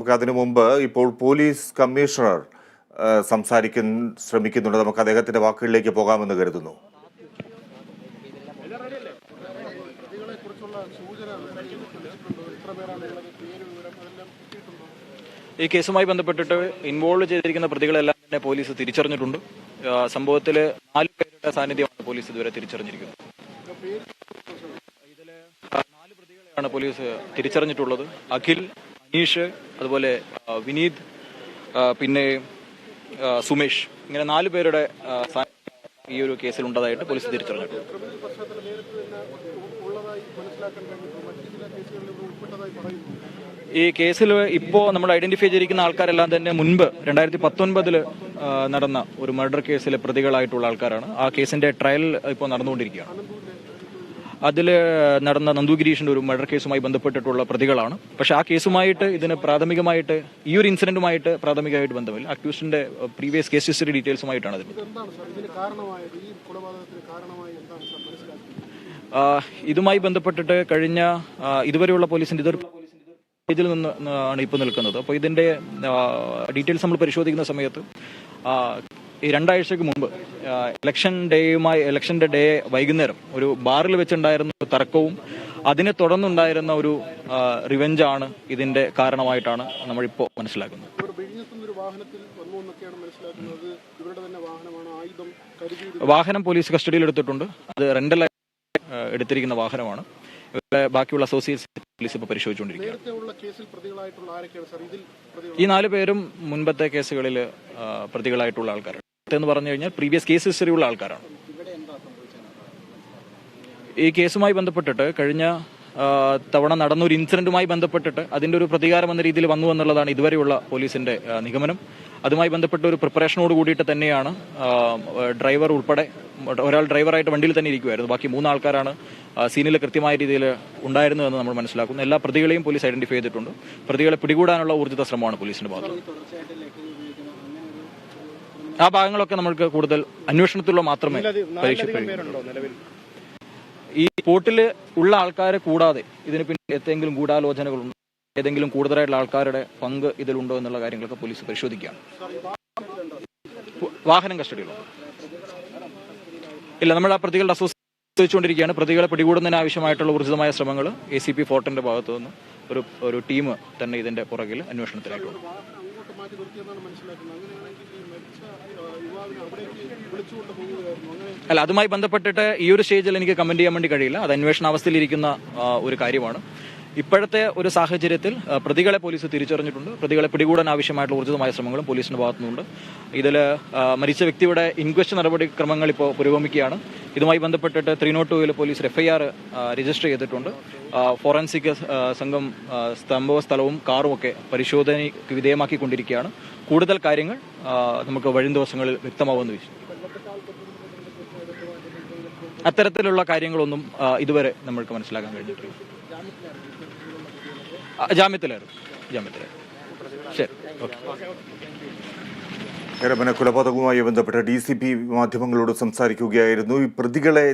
നമുക്ക് അതിനു മുമ്പ് ഇപ്പോൾ പോലീസ് കമ്മീഷണർ ശ്രമിക്കുന്നുണ്ട്. നമുക്ക് അദ്ദേഹത്തിന്റെ വാക്കുകളിലേക്ക് പോകാമെന്ന് കരുതുന്നു. ഈ കേസുമായി ബന്ധപ്പെട്ടിട്ട് ഇൻവോൾവ് ചെയ്തിരിക്കുന്ന പ്രതികളെല്ലാം തന്നെ പോലീസ് തിരിച്ചറിഞ്ഞിട്ടുണ്ട്. സംഭവത്തിൽ 4 പേരുടെ സാന്നിധ്യമാണ് പോലീസ് ഇതുവരെ തിരിച്ചറിഞ്ഞിരിക്കുന്നത്. ഇതില് 4 പ്രതികളെയാണ് പോലീസ് തിരിച്ചറിഞ്ഞിട്ടുള്ളത്. അഖിൽ, അനീഷ്, അതുപോലെ വിനീത്, പിന്നെ സുമേഷ്, ഇങ്ങനെ 4 പേരുടെ ഈ ഒരു കേസിൽ ഉണ്ടതായിട്ട് പോലീസ് തിരിച്ചറിഞ്ഞിട്ടുണ്ട്. ഈ കേസിൽ ഇപ്പോൾ നമ്മൾ ഐഡന്റിഫൈ ചെയ്തിരിക്കുന്ന ആൾക്കാരെല്ലാം തന്നെ മുൻപ് 2019 നടന്ന ഒരു മർഡർ കേസിലെ പ്രതികളായിട്ടുള്ള ആൾക്കാരാണ്. ആ കേസിന്റെ ട്രയൽ ഇപ്പോൾ നടന്നുകൊണ്ടിരിക്കുകയാണ്. അതിൽ നടന്ന നന്ദുഗിരീഷിന്റെ ഒരു മർഡർ കേസുമായി ബന്ധപ്പെട്ടിട്ടുള്ള പ്രതികളാണ്. പക്ഷെ ആ കേസുമായിട്ട് ഇതിന് പ്രാഥമികമായിട്ട് ഈ ഒരു ഇൻസിഡന്റുമായിട്ട് പ്രാഥമികമായിട്ട് ബന്ധമില്ല. അക്യൂസിന്റെ പ്രീവിയസ് കേസ് ഹിസ്റ്ററി ഡീറ്റെയിൽസുമായിട്ടാണ് അതിന്. ഇതുമായി ബന്ധപ്പെട്ടിട്ട് കഴിഞ്ഞ ഇതുവരെയുള്ള പോലീസിന്റെ ഇതിൽ നിന്നാണ് ഇപ്പോൾ നിൽക്കുന്നത്. അപ്പോൾ ഇതിന്റെ ഡീറ്റെയിൽസ് നമ്മൾ പരിശോധിക്കുന്ന സമയത്ത് ഈ 2 ആഴ്ചക്ക് മുമ്പ് ഇലക്ഷന്റെ ഡേ വൈകുന്നേരം ഒരു ബാറിൽ വെച്ചുണ്ടായിരുന്ന ഒരു തർക്കവും അതിനെ തുടർന്നുണ്ടായിരുന്ന ഒരു റിവെഞ്ചാണ് ഇതിന്റെ കാരണമായിട്ടാണ് നമ്മളിപ്പോൾ മനസ്സിലാക്കുന്നത്. വാഹനം പോലീസ് കസ്റ്റഡിയിൽ എടുത്തിട്ടുണ്ട്. അത് റെന്റൽ എടുത്തിരിക്കുന്ന വാഹനമാണ്. ബാക്കിയുള്ള അസോസിയേറ്റ്സ് പോലീസ് ഇപ്പോൾ പരിശോധിച്ചുകൊണ്ടിരിക്കുകയാണ്. ഈ 4 പേരും മുൻപത്തെ കേസുകളിൽ പ്രതികളായിട്ടുള്ള ആൾക്കാരാണ്. എന്ന് പറഞ്ഞു കഴിഞ്ഞാൽ പ്രീവിയസ് കേസ് ഹിസ്റ്ററി ഉള്ള ആൾക്കാരാണ്. ഈ കേസുമായി ബന്ധപ്പെട്ടിട്ട് കഴിഞ്ഞ തവണ നടന്ന ഒരു ഇൻസിഡന്റുമായി ബന്ധപ്പെട്ടിട്ട് അതിന്റെ ഒരു പ്രതികാരം എന്ന രീതിയിൽ വന്നു എന്നുള്ളതാണ് ഇതുവരെയുള്ള പോലീസിന്റെ നിഗമനം. അതുമായി ബന്ധപ്പെട്ട ഒരു പ്രിപ്പറേഷനോട് കൂടിയിട്ട് തന്നെയാണ് ഡ്രൈവർ ഉൾപ്പെടെ ഒരാൾ ഡ്രൈവറായിട്ട് വണ്ടിയിൽ തന്നെ ഇരിക്കുമായിരുന്നു. ബാക്കി 3 ആൾക്കാരാണ് സീനിൽ കൃത്യമായ രീതിയിൽ ഉണ്ടായിരുന്നതെന്ന് നമ്മൾ മനസ്സിലാക്കുന്നു. എല്ലാ പ്രതികളെയും പോലീസ് ഐഡന്റിഫൈ ചെയ്തിട്ടുണ്ട്. പ്രതികളെ പിടികൂടാനുള്ള ഊർജിത ശ്രമമാണ് പോലീസിന്റെ ഭാഗത്ത്. ആ ഭാഗങ്ങളൊക്കെ നമുക്ക് കൂടുതൽ അന്വേഷണത്തിലുള്ള മാത്രമേ പരീക്ഷിക്കൂ. ഈ സ്പോട്ടിൽ ഉള്ള ആൾക്കാരെ കൂടാതെ ഇതിന് പിന്നെ എന്തെങ്കിലും ഗൂഢാലോചനകളുണ്ടോ, ഏതെങ്കിലും കൂടുതലായിട്ടുള്ള ആൾക്കാരുടെ പങ്ക് ഇതിലുണ്ടോ എന്നുള്ള കാര്യങ്ങളൊക്കെ പോലീസ് പരിശോധിക്കുകയാണ്. വാഹനം കസ്റ്റഡിയിലോ ഇല്ല, നമ്മൾ ആ പ്രതികളുടെ അസോസിയേഷനിരിക്കുകയാണ്. പ്രതികളെ പിടികൂടുന്നതിന് ആവശ്യമായിട്ടുള്ള ഊർജിതമായ ശ്രമങ്ങൾ ACP ഫോർട്ടിന്റെ ഭാഗത്തു നിന്ന് ഒരു ടീം തന്നെ ഇതിന്റെ പുറകിൽ അന്വേഷണത്തിലായിട്ടുണ്ട്. അല്ല, അതുമായി ബന്ധപ്പെട്ടിട്ട് ഈ ഒരു സ്റ്റേജിൽ എനിക്ക് കമന്റ് ചെയ്യാൻ വേണ്ടി കഴിയില്ല. അത് അന്വേഷണാവസ്ഥയിലിരിക്കുന്ന ഒരു കാര്യമാണ്. ഇപ്പോഴത്തെ ഒരു സാഹചര്യത്തിൽ പ്രതികളെ പോലീസ് തിരിച്ചറിഞ്ഞിട്ടുണ്ട്. പ്രതികളെ പിടികൂടാൻ ആവശ്യമായിട്ടുള്ള ഊർജിതമായ ശ്രമങ്ങളും പോലീസിന്റെ ഭാഗത്തുനിന്നുണ്ട്. ഇതിൽ മരിച്ച വ്യക്തിയുടെ ഇൻക്വസ്റ്റ് നടപടിക്രമങ്ങൾ ഇപ്പോൾ പുരോഗമിക്കുകയാണ്. ഇതുമായി ബന്ധപ്പെട്ടിട്ട് 302 പോലീസ് FIR രജിസ്റ്റർ ചെയ്തിട്ടുണ്ട്. ഫോറൻസിക് സംഘം സംഭവ സ്ഥലവും കാറും ഒക്കെ പരിശോധനയ്ക്ക് വിധേയമാക്കിക്കൊണ്ടിരിക്കുകയാണ്. കൂടുതൽ കാര്യങ്ങൾ നമുക്ക് വരും ദിവസങ്ങളിൽ വ്യക്തമാവുമെന്ന് വിശ്വസിക്കുന്നു. അത്തരത്തിലുള്ള കാര്യങ്ങളൊന്നും ഇതുവരെ നമ്മൾക്ക് മനസ്സിലാക്കാൻ കഴിഞ്ഞിട്ടില്ല. ജാമ്യത്തിലായിരുന്നു. ശരി, ഓക്കെ. കൊലപാതകവുമായി ബന്ധപ്പെട്ട DCP മാധ്യമങ്ങളോട് സംസാരിക്കുകയായിരുന്നു. ഈ പ്രതികളെ